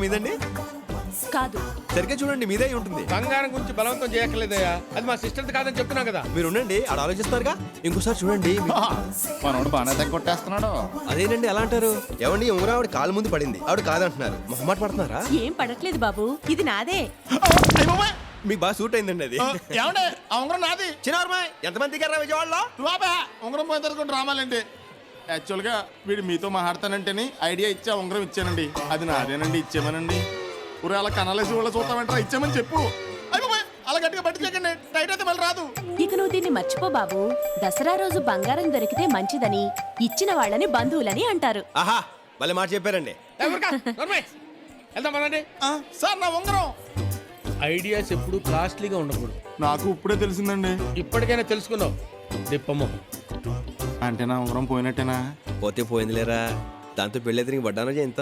మీదండి? కాదు. సరిగ్గా చూడండి, మీదే అయి ఉంటుంది. బంగారం గురించి బలవంతం చేయక్కర్లేదయ్యా, అది మా సిస్టర్ కాదని చెప్తున్నా కదా. మీరు ఉండండి, ఆడ ఆలోచిస్తారుగా. ఇంకోసారి చూడండి. మనోడు బాగానే తగ్గొట్టేస్తున్నాడు. అదేనండి ఎలా అంటారు? ఏమండి ఉంగరం ఆవిడ కాలు ముందు పడింది, ఆవిడ కాదంటున్నారు. మొహమాట పడుతున్నారా? ఏం పడట్లేదు బాబు, ఇది నాదే. మీకు బాగా సూట్ అయిందండి అది. ఏమండే ఆ ఉంగరం నాది. చిన్నవర్మాయ్, ఎంతమంది దిగారా విజయవాడలో? బాబా ఉంగరం పోయిన తర్వాత రామాలండి. యాక్చువల్గా వీడు మీతో మాట్లాడతానంటేని ఐడియా ఇచ్చా ఉంగరం ఇచ్చానండి. అది నాదేనండి, ఇచ్చేమనండి. ఊరే అలా కనాలేసి వాళ్ళ చూస్తామంటారా, ఇచ్చామని చెప్పు. అయిపోయి అలా గట్టిగా పట్టుకోకండి, టైట్ అయితే మళ్ళీ రాదు. ఇక నువ్వు దీన్ని మర్చిపో బాబు. దసరా రోజు బంగారం దొరికితే మంచిదని, ఇచ్చిన వాళ్ళని బంధువులని అంటారు. ఆహా, భలే మాట చెప్పారండి. వెళ్దాం పదండి. సార్ నా ఉంగరం. ఐడియాస్ ఎప్పుడు కాస్ట్లీగా ఉండకూడదు. నాకు ఇప్పుడే తెలిసిందండి. ఇప్పటికైనా తెలుసుకున్నావు దిప్పమ్మ. అంటే నా ఉంగరం పోయినట్టేనా? పోతే పోయింది లేరా, దాంతో పెళ్ళి ఎదిరికి పడ్డానో చేయింతాను.